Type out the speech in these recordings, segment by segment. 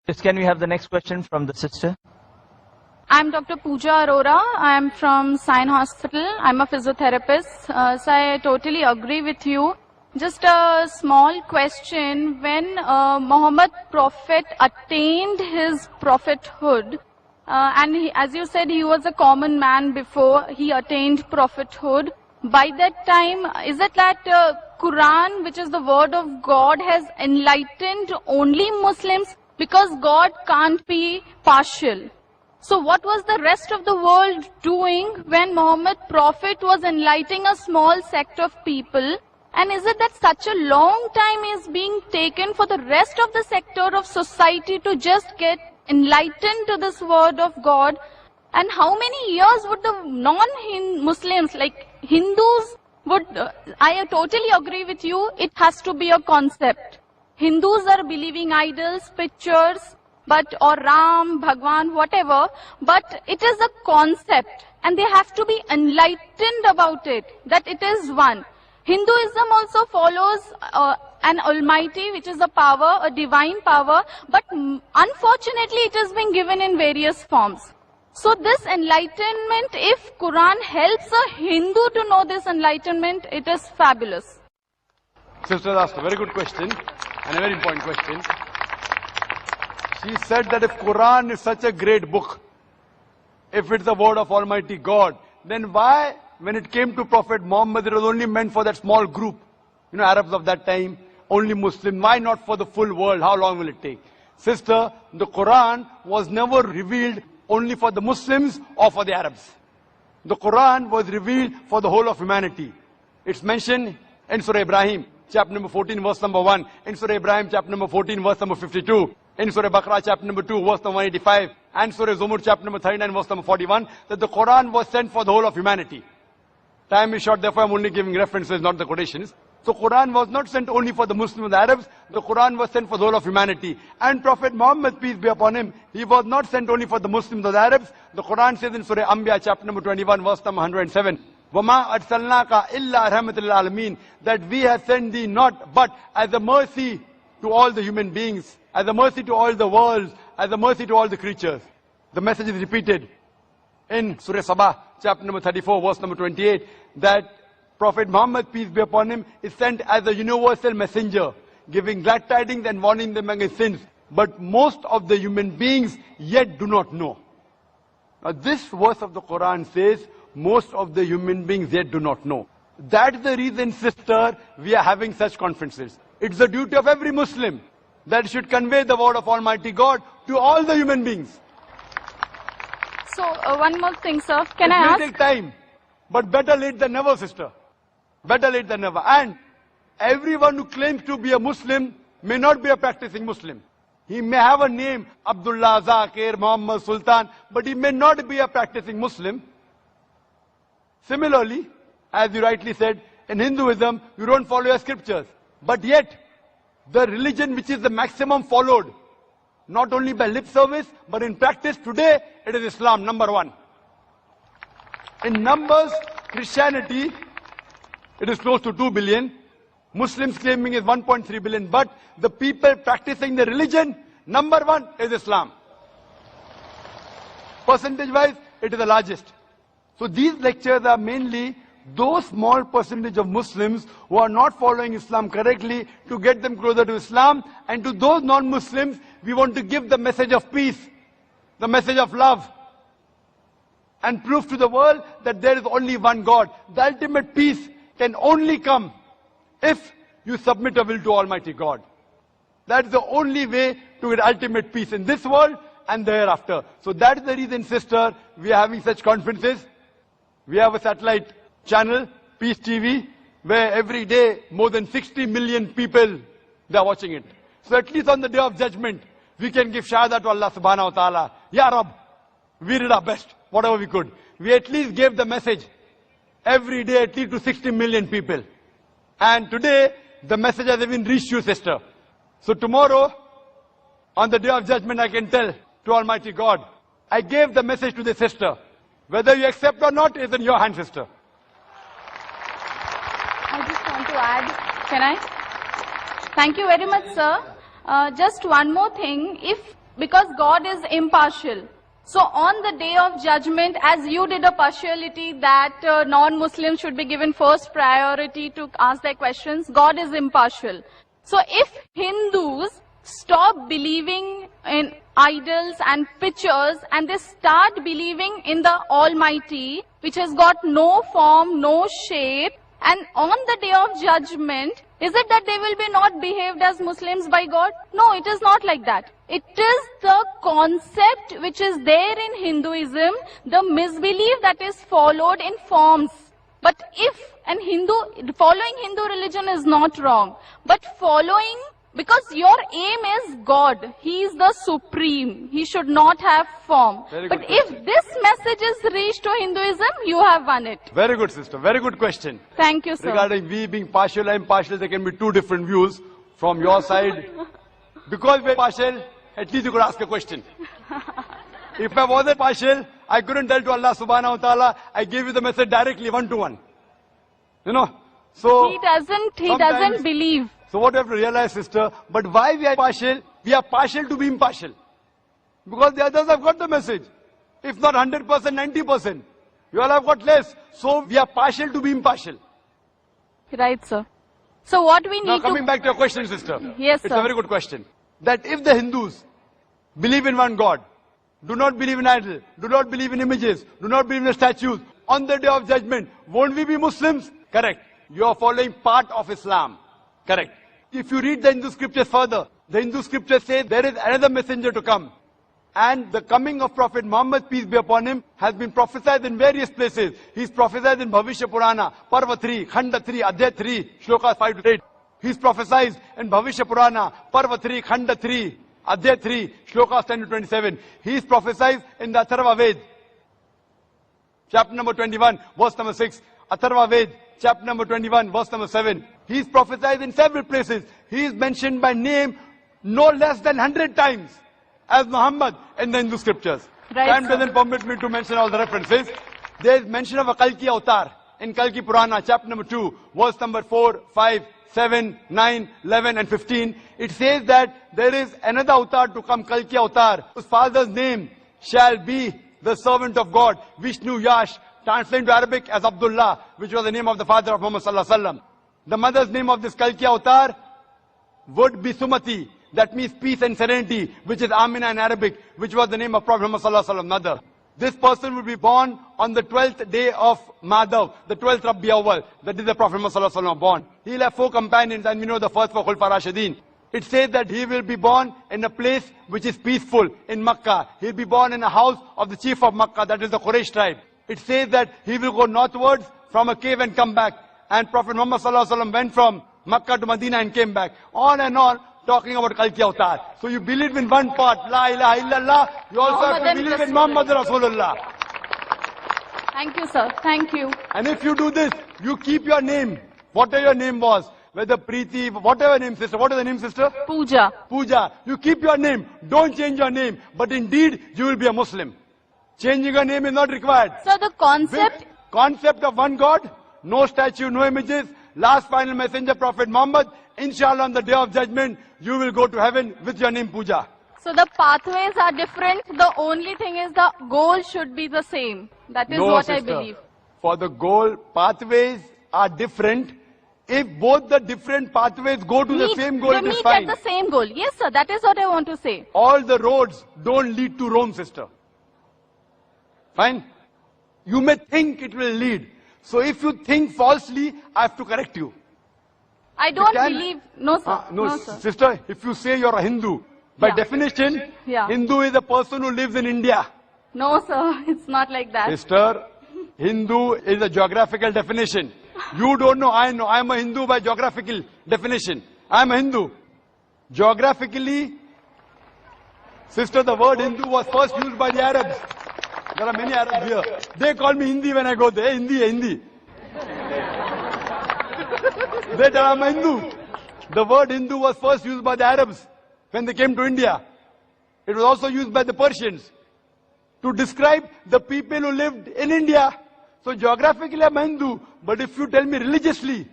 Yes, can we have the next question from the sister? I'm Dr. Pooja Arora. I'm from Sion Hospital. I'm a physiotherapist. So I totally agree with you. Just a small question. When Muhammad Prophet attained his prophethood, and as you said, he was a common man before he attained prophethood. By that time, is it that Quran, which is the word of God, has enlightened only Muslims? Because God can't be partial. So what was the rest of the world doing when Muhammad Prophet was enlightening a small sect of people? And is it that such a long time is being taken for the rest of the sector of society to just get enlightened to this word of God? And how many years would the non-Muslims, like Hindus, would, I totally agree with you, it has to be a concept. Hindus are believing idols, pictures, or Ram, Bhagwan, whatever, but it is a concept and they have to be enlightened about it, that it is one. Hinduism also follows an almighty, which is a power, a divine power, but unfortunately it is being given in various forms. So this enlightenment, if Quran helps a Hindu to know this enlightenment, it is fabulous. Sister asked a very good question and a very important question. She said that if Quran is such a great book, if it's the word of Almighty God, then why, when it came to Prophet Muhammad, it was only meant for that small group, Arabs of that time, only Muslim. Why not for the full world? How long will it take? Sister, the Quran was never revealed only for the Muslims or for the Arabs. The Quran was revealed for the whole of humanity. It's mentioned in Surah Ibrahim, chapter number 14, verse number 1. In Surah Ibrahim, chapter number 14, verse number 52. In Surah Baqarah, chapter number 2, verse number 185. And Surah Zumur, chapter number 39, verse number 41. That the Quran was sent for the whole of humanity. Time is short, therefore I'm only giving references, not the quotations. So Quran was not sent only for the Muslims and the Arabs. The Quran was sent for the whole of humanity. And Prophet Muhammad, peace be upon him, he was not sent only for the Muslims or the Arabs. The Quran says in Surah Anbiya, chapter number 21, verse number 107. وَمَا أَرْسَلْنَاكَ إِلَّا رَحْمَةً لِلْعَالَمِينَ, that we have sent thee not but as a mercy to all the human beings, as a mercy to all the worlds, as a mercy to all the creatures. The message is repeated in Surah Sabah, chapter number 34, verse number 28, that Prophet Muhammad, peace be upon him, is sent as a universal messenger, giving glad tidings and warning them against sins. But most of the human beings yet do not know. Now this verse of the Quran says, most of the human beings yet do not know. That's the reason, sister, we are having such conferences. It's the duty of every Muslim that should convey the word of Almighty God to all the human beings. So one more thing, sir. Can I ask? It may take time, but better late than never, sister. Better late than never. And everyone who claims to be a Muslim may not be a practicing Muslim. He may have a name, Abdullah, Zakir, Muhammad, Sultan, but he may not be a practicing Muslim. Similarly, as you rightly said, in Hinduism, you don't follow your scriptures. But yet, the religion which is the maximum followed, not only by lip service, but in practice today, it is Islam, number one. In numbers, Christianity, it is close to 2 billion. Muslims claiming is 1.3 billion. But the people practicing the religion, number one is Islam. Percentage-wise, it is the largest. So these lectures are mainly those small percentage of Muslims who are not following Islam correctly, to get them closer to Islam. And to those non-Muslims, we want to give the message of peace, the message of love, and prove to the world that there is only one God. The ultimate peace can only come if you submit a will to Almighty God. That's the only way to get ultimate peace in this world and thereafter. So that's the reason, sister, we are having such conferences. We have a satellite channel, Peace TV, where every day more than 60 million people, they are watching it. So at least on the day of judgment, we can give shahada to Allah subhanahu wa ta'ala. Ya Rab, we did our best, whatever we could. We at least gave the message every day at least to 60 million people. And today, the message has even reached you, sister. So tomorrow, on the day of judgment, I can tell to Almighty God, I gave the message to the sister. Whether you accept or not is in your hand, sister. I just want to add, can I? Thank you very much, sir. Just one more thing. If because God is impartial. So on the day of judgment, as you did a partiality that non-Muslims should be given first priority to ask their questions, God is impartial. So if Hindus stop believing in idols and pictures and they start believing in the Almighty, which has got no form, no shape, and on the day of judgment, is it that they will be not behaved as Muslims by God? No, it is not like that. It is the concept which is there in Hinduism, the misbelief that is followed in forms. But if following Hindu religion is not wrong, but following, because your aim is God, He is the supreme, He should not have form. But if this message is reached to Hinduism, you have won it. Very good, sister. Very good question. Thank you, sir. Regarding we being partial and impartial, there can be two different views from your side. Because we're partial, at least you could ask a question. If I wasn't partial, I couldn't tell to Allah subhanahu wa ta'ala, I gave you the message directly, one to one. You know? So He doesn't believe. So what we have to realize, sister, but why we are partial? We are partial to be impartial. Because the others have got the message. If not 100%, 90%. You all have got less. So we are partial to be impartial. Right, sir. So what we Now need coming back to your question, sister. Yes, It's sir. a very good question. That if the Hindus believe in one God, do not believe in idol, do not believe in images, do not believe in statues, on the day of judgment, won't we be Muslims? Correct. You are following part of Islam. Correct. If you read the Hindu scriptures further, the Hindu scriptures say there is another messenger to come. And the coming of Prophet Muhammad, peace be upon him, has been prophesied in various places. He is prophesied in Bhavishya Purana, Parva 3, Khanda 3, Adhyay 3, Shlokas 5 to 8. He is prophesied in Bhavishya Purana, Parva 3, Khanda 3, Adhyay 3, Shlokas 10 to 27. He is prophesied in the Atharva Ved, chapter number 21, verse number 6. Atharva Ved, chapter number 21, verse number 7. He is prophesied in several places. He is mentioned by name no less than 100 times as Muhammad in the Hindu scriptures. Right, Time sir. doesn't permit me to mention all the references. There is mention of a Kalki avatar in Kalki Purana, chapter number 2, verse number 4, 5, 7, 9, 11 and 15. It says that there is another avatar to come, Kalki avatar, whose father's name shall be the servant of God, Vishnu Yash, translated to Arabic as Abdullah, which was the name of the father of Muhammad sallallahu alaihi wasallam. The mother's name of this Kalki avatar would be Sumati, that means peace and serenity, which is Amina in Arabic, which was the name of Prophet Muhammad sallallahu alaihi wasallam, mother. This person would be born on the 12th day of Madhav, the 12th Rabi Awwal, that is the Prophet Muhammad sallallahu alaihi wasallam born. He'll have 4 companions, and we know the first 4 Khulfa Rashidin. It says that he will be born in a place which is peaceful, in Makkah. He'll be born in a house of the chief of Makkah, that is the Quraysh tribe. It says that he will go northwards from a cave and come back. And Prophet Muhammad sallallahu alaihi wasallam went from Makkah to Medina and came back. On and on, talking about Kalki Avatar. So you believe in one part, La ilaha illallah. You also have to believe in Muhammad Rasulullah. Thank you, sir. Thank you. And if you do this, you keep your name, whatever your name was, whether Preeti, whatever name, sister. What is the name, sister? Pooja. Pooja. You keep your name. Don't change your name. But indeed, you will be a Muslim. Changing your name is not required. So the concept... Concept of one God, no statue, no images, last final messenger, Prophet Muhammad. Inshallah, on the day of judgment, you will go to heaven with your name, Pooja. So the pathways are different. The only thing is the goal should be the same. That is No, what sister. I believe. For the goal, pathways are different. If both the different pathways go to the same goal, they it is meet fine. at the same goal. Yes, sir. That is what I want to say. All the roads don't lead to Rome, sister. Fine? You may think it will lead. So if you think falsely, I have to correct you. I don't can- believe... No, sir. No, sir. sister, if you say you're a Hindu, by Yeah. definition, Yeah. Hindu is a person who lives in India. No, sir. It's not like that. Sister, Hindu is a geographical definition. You don't know, I know. I'm a Hindu by geographical definition. I'm a Hindu. Geographically, sister, the word Hindu was first used by the Arabs. There are many Arabs here. They call me Hindi when I go there. Hindi, Hindi. They tell I'm a Hindu. The word Hindu was first used by the Arabs when they came to India. It was also used by the Persians to describe the people who lived in India. So geographically I'm a Hindu, but if you tell me religiously,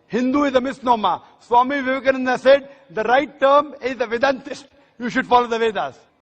Hindu is a misnomer. Swami Vivekananda said, the right term is a Vedantist. You should follow the Vedas.